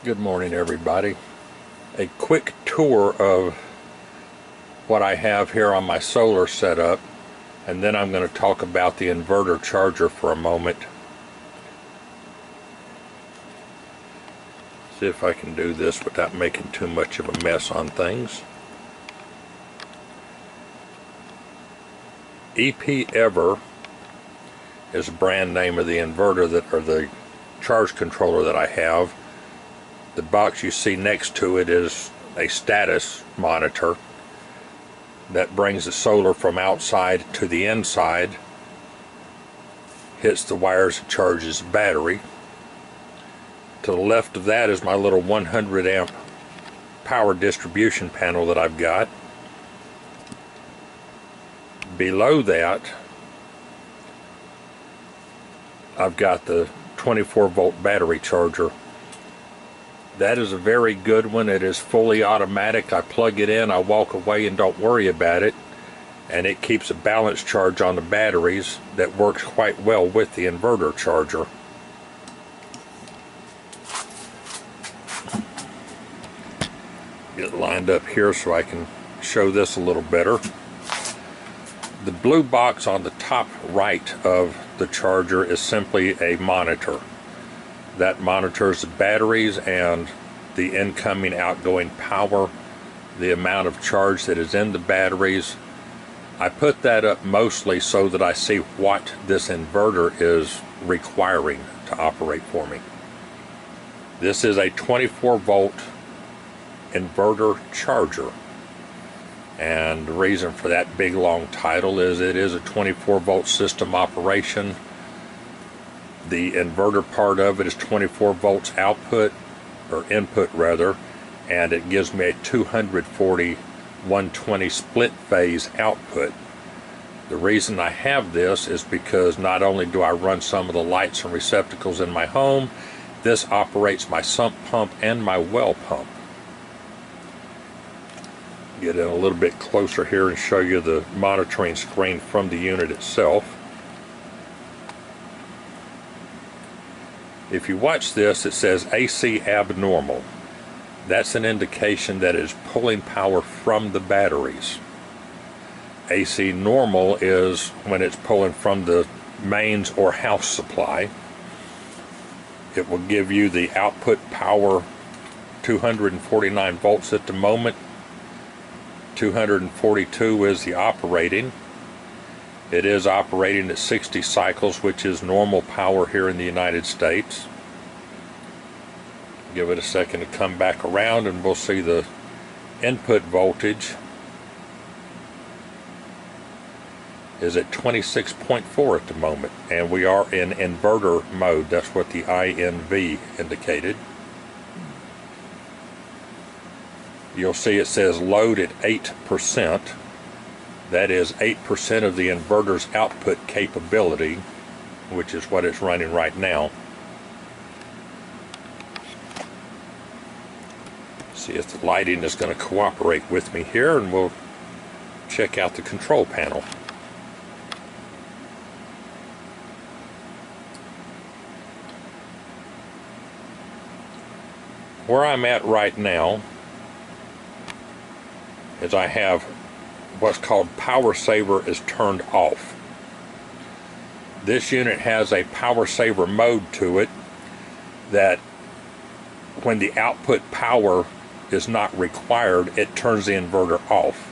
Good morning, everybody. A quick tour of what I have here on my solar setup, and then I'm going to talk about the inverter charger for a moment. See if I can do this without making too much of a mess on things. EP Ever is the brand name of the inverter or the charge controller that I have. The box you see next to it is a status monitor that brings the solar from outside to the inside, hits the wires and charges the battery. To the left of that is my little 100 amp power distribution panel that I've got. Below that, I've got the 24 volt battery charger. That is a very good one. It is fully automatic. I plug it in, I walk away and don't worry about it, and it keeps a balance charge on the batteries that works quite well with the inverter charger. Get it lined up here so I can show this a little better. The blue box on the top right of the charger is simply a monitor. That monitors the batteries and the incoming outgoing power, the amount of charge that is in the batteries. I put that up mostly so that I see what this inverter is requiring to operate for me. This is a 24 volt inverter charger, and the reason for that big long title is it is a 24 volt system operation. The inverter part of it is 24 volts output, or input rather, and it gives me a 240/120 split phase output. The reason I have this is because not only do I run some of the lights and receptacles in my home, this operates my sump pump and my well pump. Get in a little bit closer here and show you the monitoring screen from the unit itself. If you watch this, it says AC abnormal. That's an indication that it's pulling power from the batteries. AC normal is when it's pulling from the mains or house supply. It will give you the output power 249 volts at the moment. 242 is the operating. It is operating at 60 cycles, which is normal power here in the United States. Give it a second to come back around and we'll see the input voltage is at 26.4 at the moment, and we are in inverter mode. That's what the INV indicated. You'll see it says load at 8%. That is 8% of the inverter's output capability, which is what it's running right now. See if the lighting is going to cooperate with me here, and we'll check out the control panel. Where I'm at right now is I have what's called power saver is turned off. This unit has a power saver mode to it that when the output power is not required, it turns the inverter off,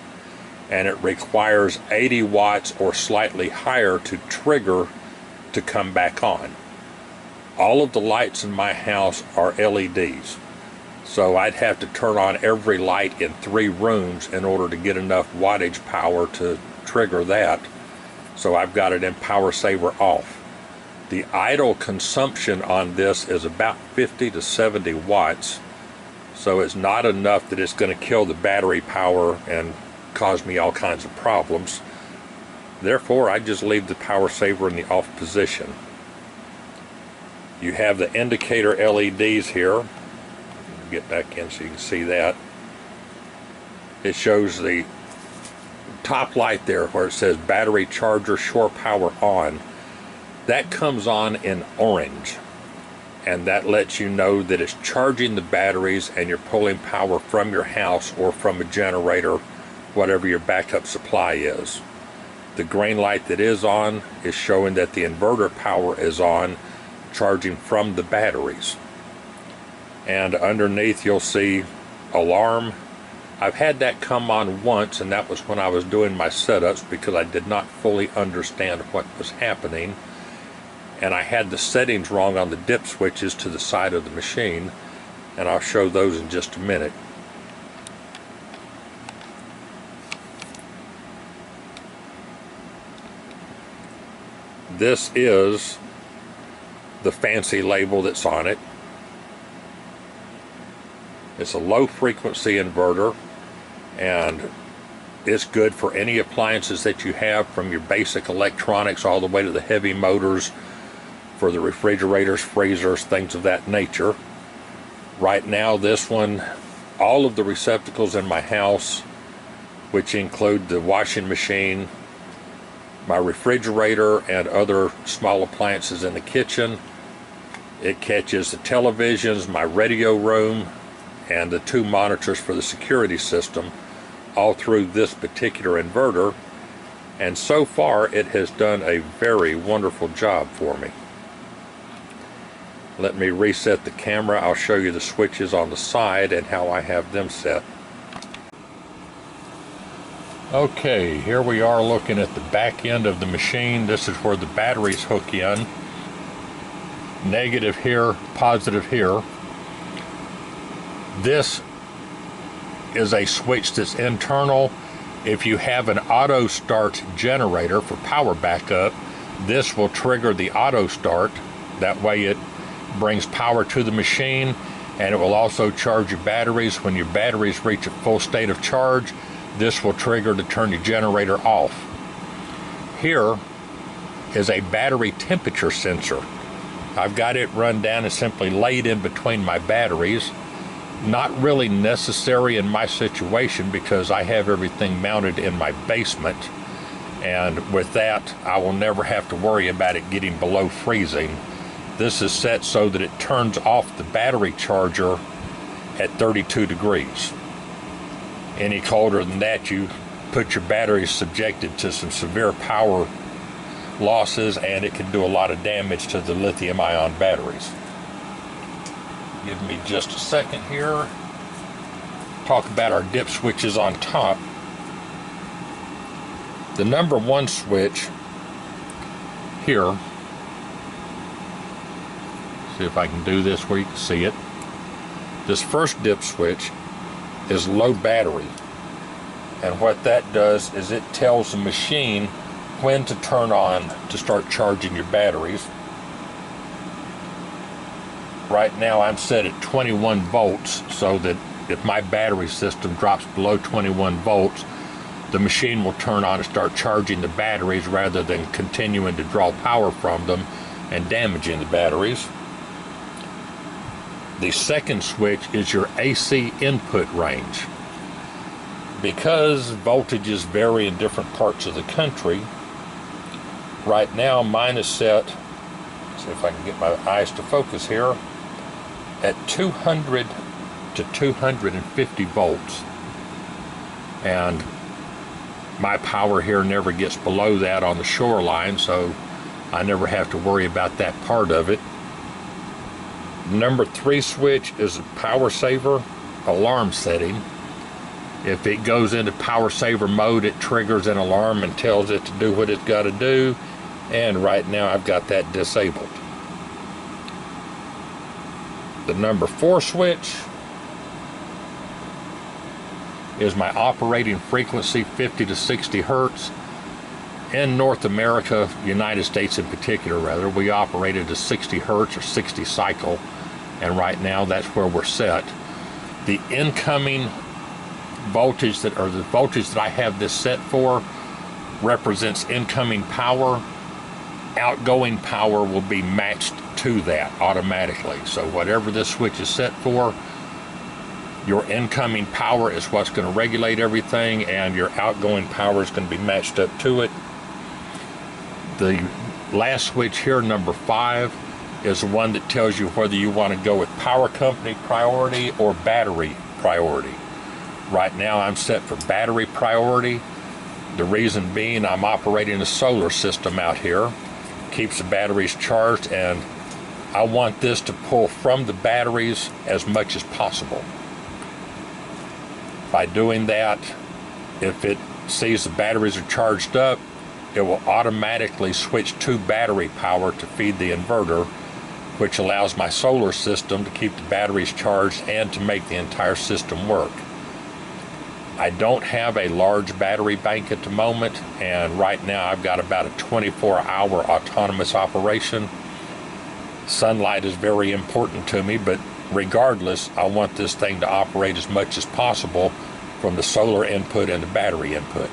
and it requires 80 watts or slightly higher to trigger to come back on. All of the lights in my house are LEDs, so I'd have to turn on every light in 3 rooms in order to get enough wattage power to trigger that. So I've got it in power saver off. The idle consumption on this is about 50 to 70 watts, so it's not enough that it's going to kill the battery power and cause me all kinds of problems. Therefore, I just leave the power saver in the off position. You have the indicator LEDs here. Get back in so you can see that. It shows the top light there where it says battery charger shore power on. That comes on in orange. and that lets you know that it's charging the batteries and you're pulling power from your house or from a generator, whatever your backup supply is. The green light that is on is showing that the inverter power is on, charging from the batteries. And underneath you'll see alarm. I've had that come on once, and that was when I was doing my setups because I did not fully understand what was happening, and I had the settings wrong on the dip switches to the side of the machine, and I'll show those in just a minute. This is the fancy label that's on it. It's a low frequency inverter, and it's good for any appliances that you have, from your basic electronics all the way to the heavy motors for the refrigerators, freezers, things of that nature. Right now, this one, all of the receptacles in my house, which include the washing machine, my refrigerator, and other small appliances in the kitchen. It catches the televisions, my radio room, and the 2 monitors for the security system, all through this particular inverter. And so far, it has done a very wonderful job for me. Let me reset the camera. I'll show you the switches on the side and how I have them set. Okay, here we are looking at the back end of the machine. This is where the batteries hook in. Negative here, positive here. This is a switch that's internal. If you have an auto start generator for power backup, this will trigger the auto start. That way it brings power to the machine, and it will also charge your batteries. When your batteries reach a full state of charge, this will trigger to turn your generator off. Here is a battery temperature sensor. I've got it run down and simply laid in between my batteries. Not really necessary in my situation because I have everything mounted in my basement, and with that I will never have to worry about it getting below freezing. This is set so that it turns off the battery charger at 32 degrees. Any colder than that, you put your batteries subjected to some severe power losses, and it can do a lot of damage to the lithium-ion batteries. Give me just a second here. Talk about our dip switches on top. The number 1 switch here, see if I can do this where you can see it. This first dip switch is low battery, and what that does is it tells the machine when to turn on to start charging your batteries. Right now I'm set at 21 volts, so that if my battery system drops below 21 volts, the machine will turn on and start charging the batteries rather than continuing to draw power from them and damaging the batteries. The second switch is your AC input range. Because voltages vary in different parts of the country, right now mine is set, see if I can get my eyes to focus here, at 200 to 250 volts. And my power here never gets below that on the shoreline, so I never have to worry about that part of it. Number 3 switch is a power saver alarm setting. If it goes into power saver mode, it triggers an alarm and tells it to do what it's got to do, and right now I've got that disabled. The number 4 switch is my operating frequency, 50 to 60 hertz. In North America, United States in particular rather, we operate at a 60 hertz or 60 cycle, and right now that's where we're set. The incoming voltage the voltage that I have this set for represents incoming power. Outgoing power will be matched to that automatically. So whatever this switch is set for, your incoming power is what's going to regulate everything, and your outgoing power is going to be matched up to it. The last switch here, number 5, is the one that tells you whether you want to go with power company priority or battery priority. Right now I'm set for battery priority. The reason being, I'm operating a solar system out here, keeps the batteries charged, and I want this to pull from the batteries as much as possible. By doing that, if it sees the batteries are charged up, it will automatically switch to battery power to feed the inverter, which allows my solar system to keep the batteries charged and to make the entire system work. I don't have a large battery bank at the moment, and right now I've got about a 24-hour autonomous operation. Sunlight is very important to me, but regardless, I want this thing to operate as much as possible from the solar input and the battery input.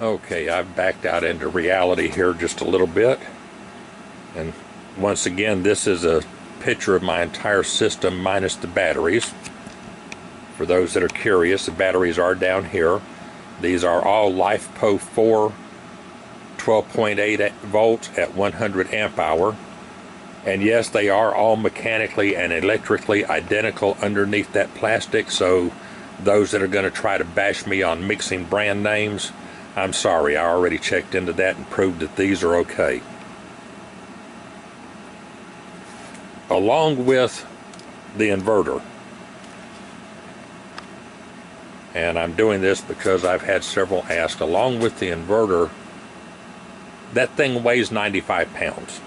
Okay, I've backed out into reality here just a little bit. And once again, this is a picture of my entire system minus the batteries. For those that are curious, the batteries are down here. These are all LiFePO 4 12.8 volts at 100 amp hour. And yes, they are all mechanically and electrically identical underneath that plastic, so those that are going to try to bash me on mixing brand names, I'm sorry, I already checked into that and proved that these are okay. Along with the inverter, and I'm doing this because I've had several ask, along with the inverter, that thing weighs 95 pounds.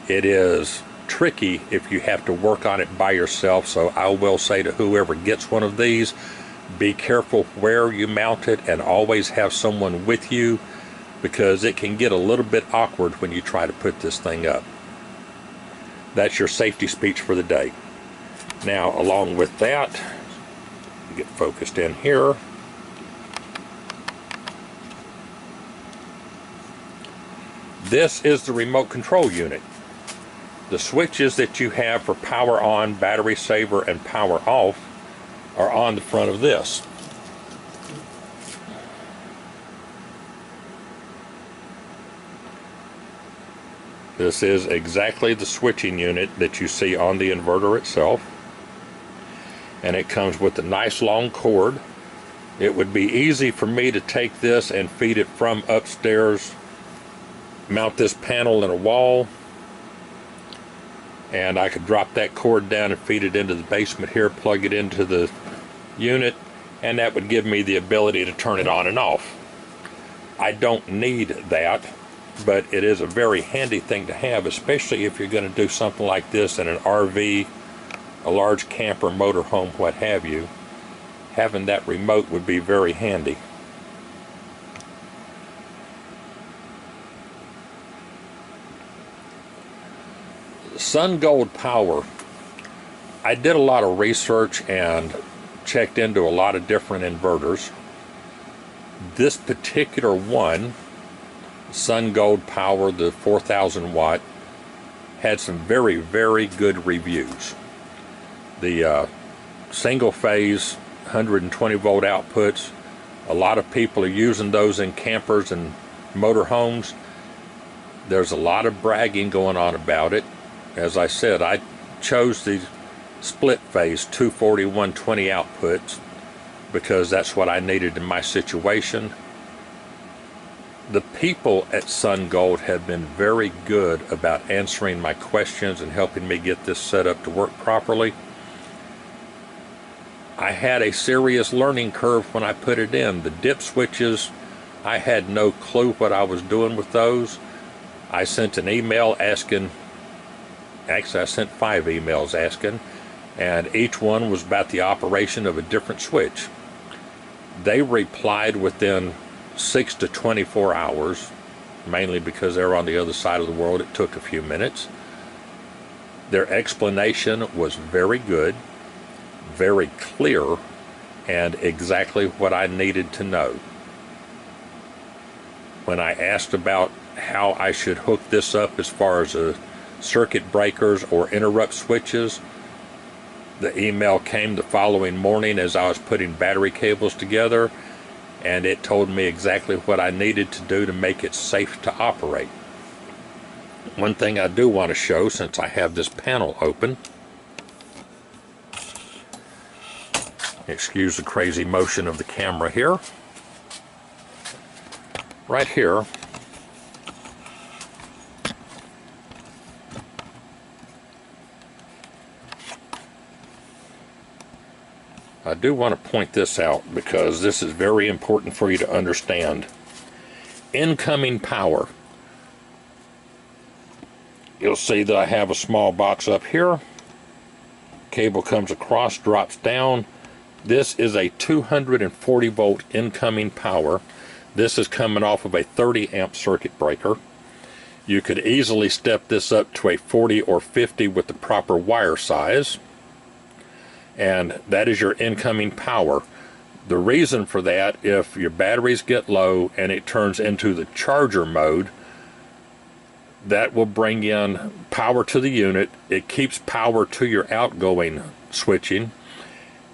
It is tricky if you have to work on it by yourself, so I will say to whoever gets one of these, be careful where you mount it and always have someone with you, because it can get a little bit awkward when you try to put this thing up. That's your safety speech for the day. Now, along with that, get focused in here. This is the remote control unit. The switches that you have for power on, battery saver, and power off are on the front of this. This is exactly the switching unit that you see on the inverter itself. And it comes with a nice long cord. It would be easy for me to take this and feed it from upstairs, mount this panel in a wall, and I could drop that cord down and feed it into the basement here, plug it into the unit, and that would give me the ability to turn it on and off. I don't need that, but it is a very handy thing to have, especially if you're going to do something like this in an RV, a large camper, motorhome, what have you. Having that remote would be very handy. Sungold power. I did a lot of research and checked into a lot of different inverters. This particular one, Sungold power, the 4,000 watt, had some very, very good reviews. The single phase 120 volt outputs, a lot of people are using those in campers and motorhomes. There's a lot of bragging going on about it. As I said, I chose the split phase 240 120 outputs because that's what I needed in my situation. The people at Sungold have been very good about answering my questions and helping me get this set up to work properly. I had a serious learning curve when I put it in. The dip switches, I had no clue what I was doing with those. I sent an email asking, actually I sent 5 emails asking, and each one was about the operation of a different switch. They replied within 6 to 24 hours, mainly because they're on the other side of the world. It took a few minutes. Their explanation was very good, very clear, and exactly what I needed to know. When I asked about how I should hook this up as far as circuit breakers or interrupt switches, the email came the following morning as I was putting battery cables together, and it told me exactly what I needed to do to make it safe to operate. One thing I do want to show, since I have this panel open, excuse the crazy motion of the camera here, right here, I do want to point this out because this is very important for you to understand. Incoming power. You'll see that I have a small box up here. Cable comes across, drops down. This is a 240 volt incoming power. This is coming off of a 30 amp circuit breaker. You could easily step this up to a 40 or 50 with the proper wire size. And that is your incoming power. The reason for that, if your batteries get low and it turns into the charger mode, that will bring in power to the unit. It keeps power to your outgoing switching,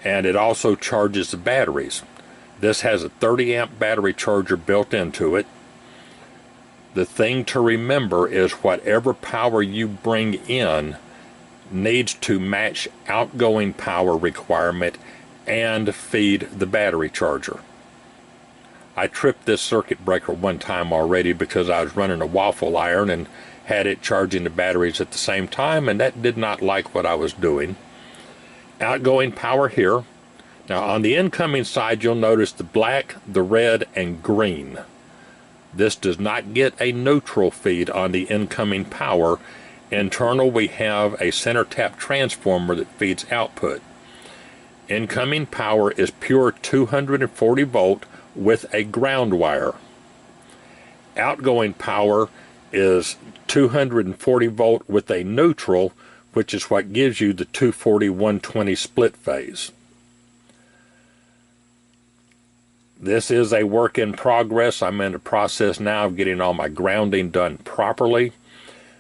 and it also charges the batteries. This has a 30 amp battery charger built into it. The thing to remember is whatever power you bring in needs to match outgoing power requirement and feed the battery charger. I tripped this circuit breaker one time already because I was running a waffle iron and had it charging the batteries at the same time, and that did not like what I was doing. Outgoing power here. Now on the incoming side, you'll notice the black, the red, and green. This does not get a neutral feed on the incoming power. Internal, we have a center tap transformer that feeds output. Incoming power is pure 240 volt with a ground wire. Outgoing power is 240 volt with a neutral, which is what gives you the 240-120 split phase. This is a work in progress. I'm in the process now of getting all my grounding done properly.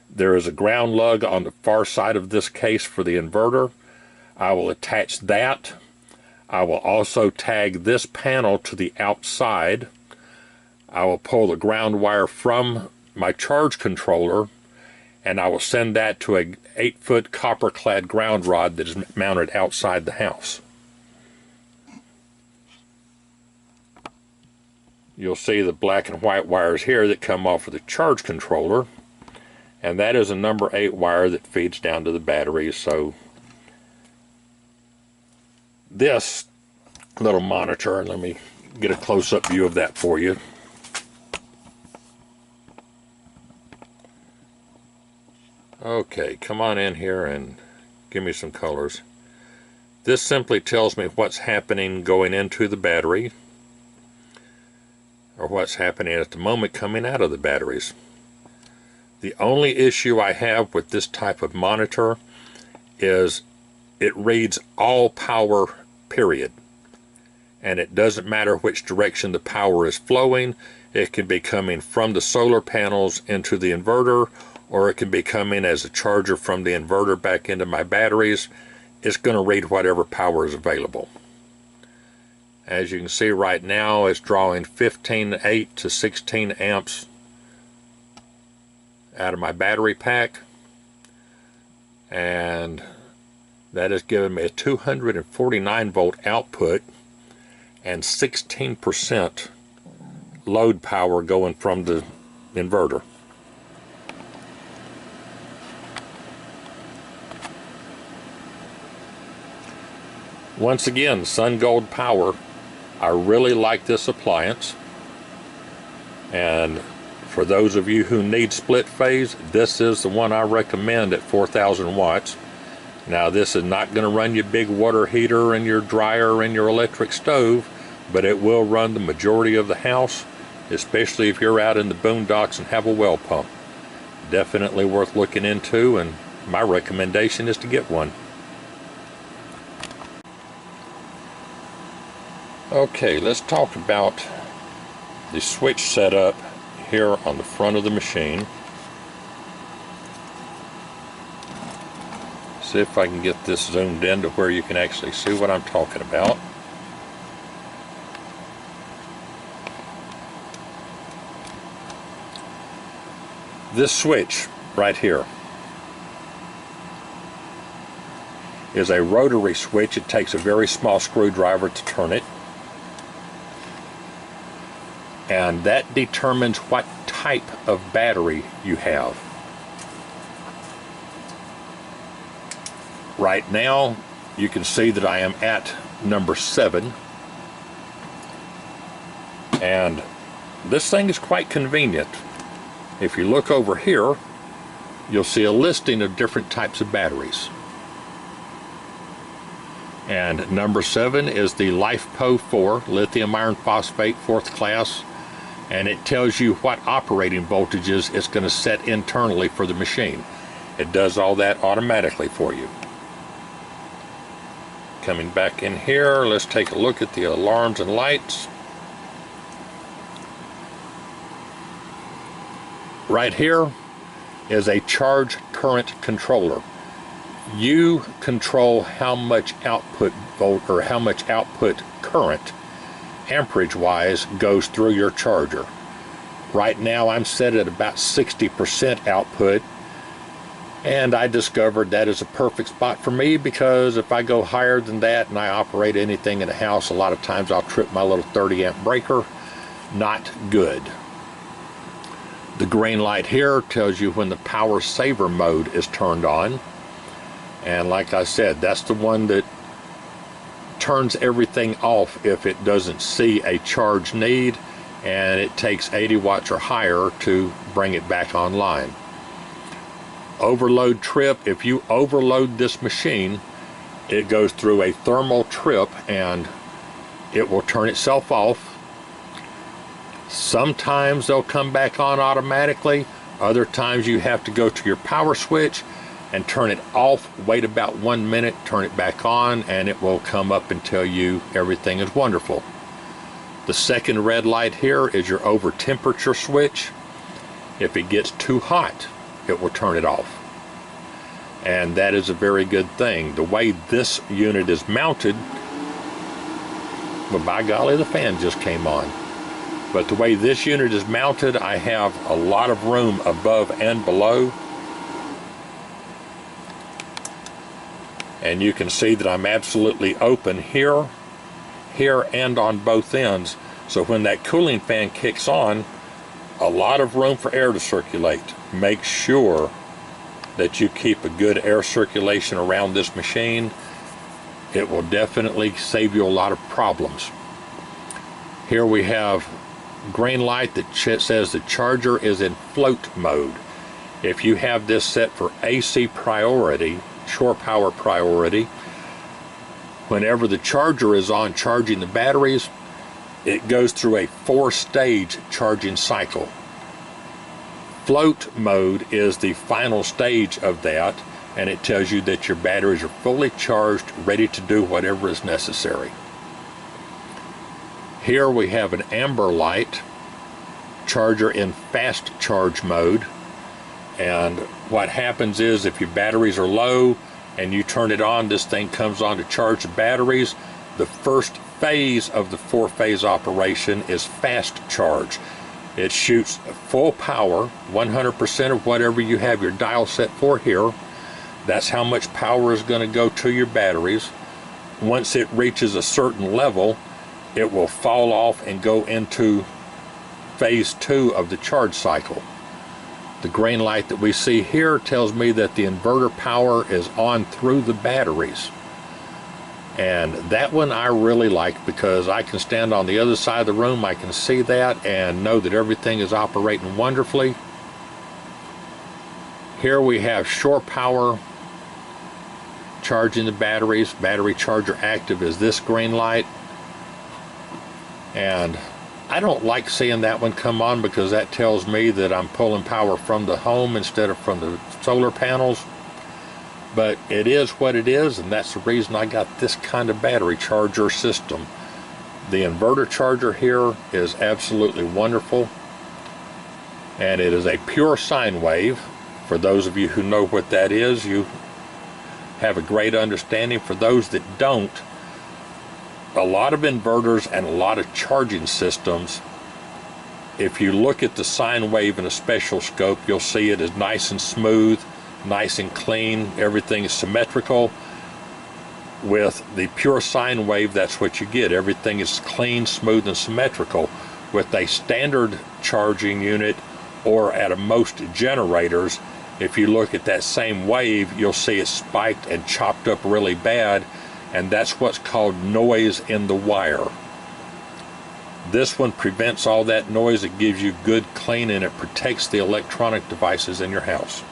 There is a ground lug on the far side of this case for the inverter. I will attach that. I will also tag this panel to the outside. I will pull the ground wire from my charge controller, and I will send that to a 8-foot copper-clad ground rod that is mounted outside the house. You'll see the black and white wires here that come off of the charge controller, and that is a number 8 wire that feeds down to the batteries. So this little monitor, let me get a close-up view of that for you. Okay, come on in here and give me some colors. This simply tells me what's happening going into the battery, or what's happening at the moment coming out of the batteries. The only issue I have with this type of monitor is it reads all power, period. And it doesn't matter which direction the power is flowing. It can be coming from the solar panels into the inverter, or it can be coming as a charger from the inverter back into my batteries. It's going to read whatever power is available. As you can see right now, it's drawing 15.8 to 16 amps out of my battery pack, and that is giving me a 249 volt output and 16% load power going from the inverter. Once again, Sungold Power. I really like this appliance, and for those of you who need split phase, this is the one I recommend at 4,000 watts. Now, this is not going to run your big water heater and your dryer and your electric stove, but it will run the majority of the house, especially if you're out in the boondocks and have a well pump. Definitely worth looking into, and my recommendation is to get one. Okay, let's talk about the switch setup here on the front of the machine. See if I can get this zoomed in to where you can actually see what I'm talking about. This switch, right here is a rotary switch. It takes a very small screwdriver to turn it, and that determines what type of battery you have. Right now you can see that I am at number 7, and this thing is quite convenient. If you look over here, you'll see a listing of different types of batteries. And number 7 is the LiFePO 4 lithium iron phosphate 4th class, and it tells you what operating voltages it's going to set internally for the machine. It does all that automatically for you. Coming back in here, let's take a look at the alarms and lights. Right here is a charge current controller. You control how much output volt or how much output current amperage wise goes through your charger. Right now I'm set at about 60% output, and I discovered that is a perfect spot for me, because if I go higher than that and I operate anything in the house, a lot of times I'll trip my little 30 amp breaker. Not good. The green light here tells you when the power saver mode is turned on. And like I said, that's the one that turns everything off if it doesn't see a charge need, and it takes 80 watts or higher to bring it back online. Overload trip: if you overload this machine, it goes through a thermal trip and it will turn itself off. Sometimes they'll come back on automatically. Other times you have to go to your power switch and turn it off, wait about 1 minute, turn it back on, and it will come up and tell you everything is wonderful. The second red light here is your over temperature switch. If it gets too hot, it will turn it off. And that is a very good thing. The way this unit is mounted, well, by golly, the fan just came on. But the way this unit is mounted, I have a lot of room above and below. And you can see that I'm absolutely open here, here, and on both ends. So when that cooling fan kicks on, a lot of room for air to circulate. Make sure that you keep a good air circulation around this machine. It will definitely save you a lot of problems. Here we have green light that says the charger is in float mode. If you have this set for AC priority, shore power priority, whenever the charger is on charging the batteries, it goes through a 4-stage charging cycle. Float mode is the final stage of that, and it tells you that your batteries are fully charged, ready to do whatever is necessary. Here we have an amber light, charger in fast charge mode. And what happens is, if your batteries are low and you turn it on, this thing comes on to charge the batteries. The first phase of the 4-phase operation is fast charge. It shoots full power, 100% of whatever you have your dial set for here. That's how much power is going to go to your batteries. Once it reaches a certain level, it will fall off and go into phase 2 of the charge cycle. The green light that we see here tells me that the inverter power is on through the batteries. And that one I really like, because I can stand on the other side of the room, I can see that and know that everything is operating wonderfully. Here we have shore power charging the batteries. Battery charger active is this green light. And I don't like seeing that one come on, because that tells me that I'm pulling power from the home instead of from the solar panels. But it is what it is, and that's the reason I got this kind of battery charger system. The inverter charger here is absolutely wonderful, and it is a pure sine wave. For those of you who know what that is, you have a great understanding. For those that don't, a lot of inverters and a lot of charging systems if you look at the sine wave in a special scope, you'll see it is nice and smooth, nice and clean, everything is symmetrical. With the pure sine wave, that's what you get. Everything is clean, smooth, and symmetrical. With a standard charging unit, or at most generators, if you look at that same wave, you'll see it spiked and chopped up really bad, and that's what's called noise in the wire. This one prevents all that noise. It gives you good clean, and it protects the electronic devices in your house.